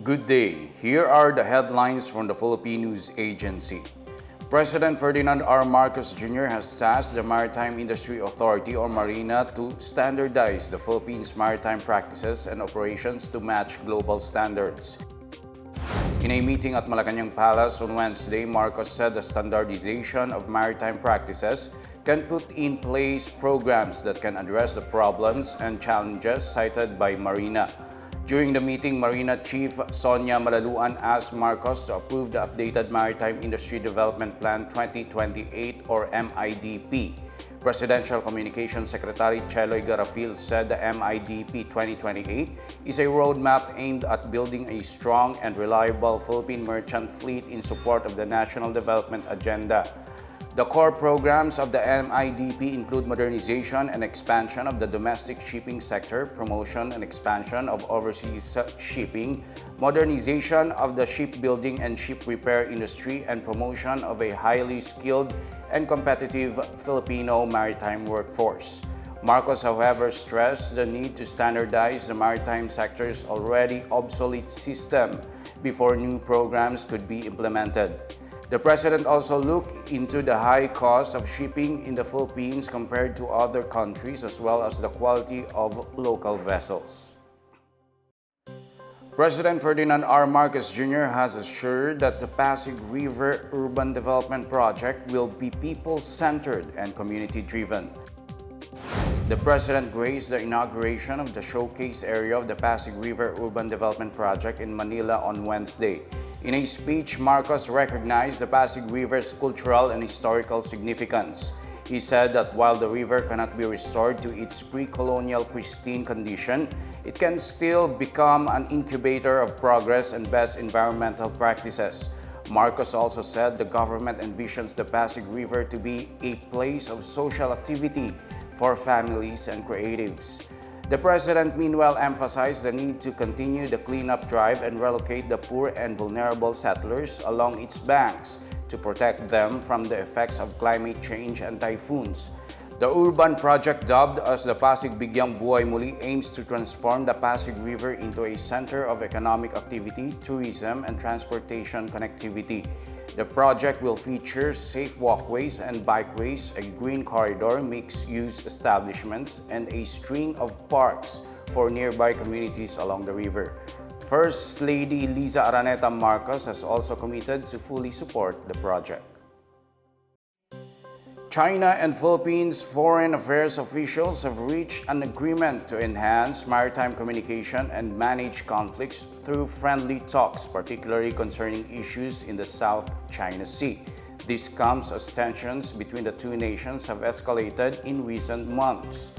Good day. Here are the headlines from the Philippine News Agency. President Ferdinand R. Marcos Jr. has tasked the Maritime Industry Authority or MARINA to standardize the Philippines' maritime practices and operations to match global standards. In a meeting at Malacanang Palace on Wednesday, Marcos said the standardization of maritime practices can put in place programs that can address the problems and challenges cited by MARINA. During the meeting, MARINA Chief Sonia Malaluan asked Marcos to approve the updated Maritime Industry Development Plan 2028 or MIDP. Presidential Communications Secretary Cheloy Garafil said the MIDP 2028 is a roadmap aimed at building a strong and reliable Philippine merchant fleet in support of the National Development Agenda. The core programs of the MIDP include modernization and expansion of the domestic shipping sector, promotion and expansion of overseas shipping, modernization of the shipbuilding and ship repair industry, and promotion of a highly skilled and competitive Filipino maritime workforce. Marcos, however, stressed the need to standardize the maritime sector's already obsolete system before new programs could be implemented. The President also looked into the high cost of shipping in the Philippines compared to other countries as well as the quality of local vessels. President Ferdinand R. Marcos Jr. has assured that the Pasig River Urban Development Project will be people-centered and community-driven. The President graced the inauguration of the showcase area of the Pasig River Urban Development Project in Manila on Wednesday. In a speech, Marcos recognized the Pasig River's cultural and historical significance. He said that while the river cannot be restored to its pre-colonial pristine condition, it can still become an incubator of progress and best environmental practices. Marcos also said the government envisions the Pasig River to be a place of social activity for families and creatives. The President meanwhile emphasized the need to continue the cleanup drive and relocate the poor and vulnerable settlers along its banks to protect them from the effects of climate change and typhoons. The urban project, dubbed as the Pasig Bigyang Buhay Muli, aims to transform the Pasig River into a center of economic activity, tourism, and transportation connectivity. The project will feature safe walkways and bikeways, a green corridor, mixed-use establishments, and a string of parks for nearby communities along the river. First Lady Liza Araneta Marcos has also committed to fully support the project. China and Philippines foreign affairs officials have reached an agreement to enhance maritime communication and manage conflicts through friendly talks, particularly concerning issues in the South China Sea. This comes as tensions between the two nations have escalated in recent months.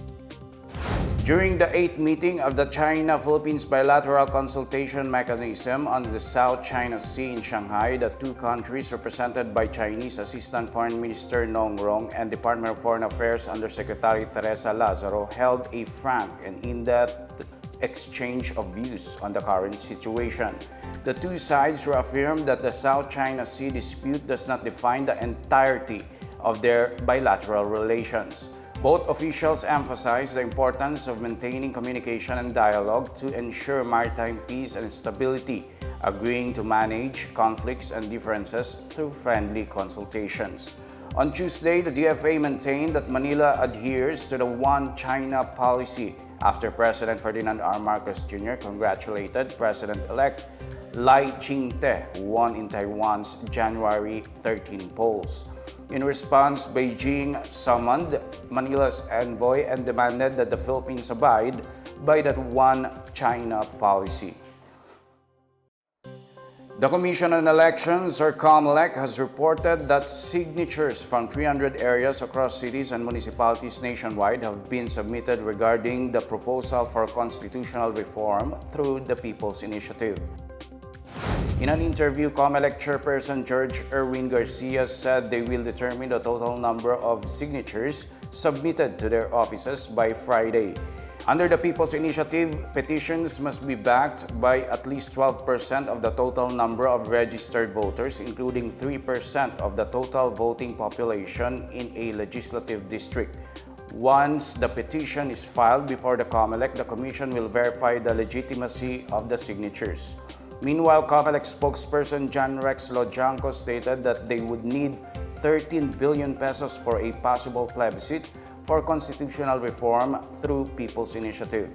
During the 8th meeting of the China-Philippines Bilateral Consultation Mechanism on the South China Sea in Shanghai, the two countries, represented by Chinese Assistant Foreign Minister Nong Rong and Department of Foreign Affairs Undersecretary Teresa Lazaro, held a frank and in-depth exchange of views on the current situation. The two sides reaffirmed that the South China Sea dispute does not define the entirety of their bilateral relations. Both officials emphasized the importance of maintaining communication and dialogue to ensure maritime peace and stability, agreeing to manage conflicts and differences through friendly consultations. On Tuesday, the DFA maintained that Manila adheres to the One China policy after President Ferdinand R. Marcos Jr. congratulated President-elect Lai Ching-te, who won in Taiwan's January 13 polls. In response, Beijing summoned Manila's envoy and demanded that the Philippines abide by that One China policy. The Commission on Elections, or Comelec, has reported that signatures from 300 areas across cities and municipalities nationwide have been submitted regarding the proposal for constitutional reform through the People's Initiative. In an interview, Comelec Chairperson George Erwin Garcia said they will determine the total number of signatures submitted to their offices by Friday. Under the People's Initiative, petitions must be backed by at least 12% of the total number of registered voters, including 3% of the total voting population in a legislative district. Once the petition is filed before the Comelec, the Commission will verify the legitimacy of the signatures. Meanwhile, Comelec spokesperson John Rex Lojanco stated that they would need 13 billion pesos for a possible plebiscite for constitutional reform through People's Initiative.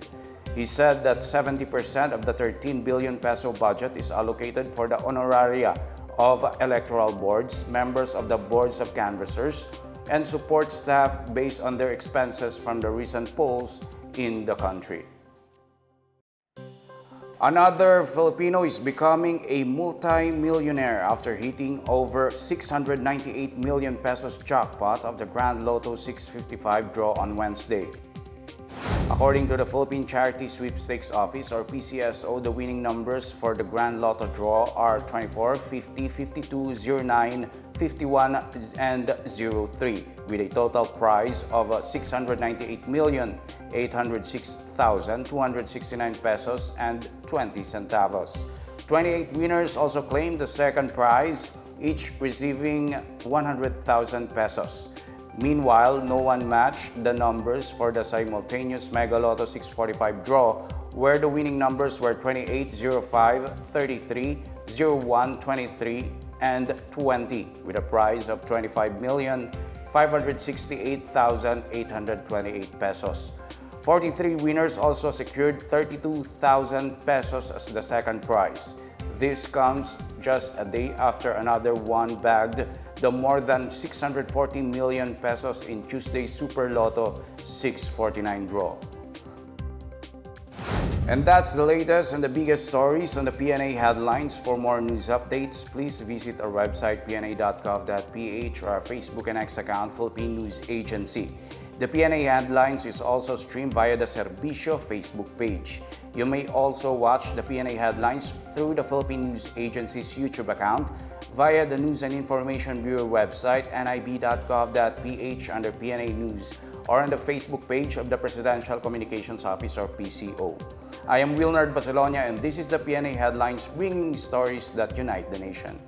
He said that 70% of the 13 billion peso budget is allocated for the honoraria of electoral boards, members of the boards of canvassers, and support staff based on their expenses from the recent polls in the country. Another Filipino is becoming a multi-millionaire after hitting over 698 million pesos jackpot of the Grand Lotto 655 draw on Wednesday. According to the Philippine Charity Sweepstakes Office or PCSO, the winning numbers for the Grand Lotto draw are 24, 50, 52, 09, 51, and 03, with a total prize of 698,806,269 pesos and 20 centavos. 28 winners also claimed the second prize, each receiving 100,000 pesos. Meanwhile, no one matched the numbers for the simultaneous Mega Lotto 645 draw, where the winning numbers were 28, 05, 33, 01, 23, and 20, with a prize of 25,568,828 pesos. 43 winners also secured 32,000 pesos as the second prize. This comes just a day after another one bagged the more than 640 million pesos in Tuesday's Super Lotto 649 draw. And that's the latest and the biggest stories on the PNA headlines. For more news updates, please visit our website pna.gov.ph or our Facebook and X account, Philippine News Agency. The PNA Headlines is also streamed via the Servicio Facebook page. You may also watch the PNA Headlines through the Philippine News Agency's YouTube account via the News and Information Bureau website, nib.gov.ph under PNA News, or on the Facebook page of the Presidential Communications Office or PCO. I am Wilnard Basilonia, and this is the PNA Headlines, bringing stories that unite the nation.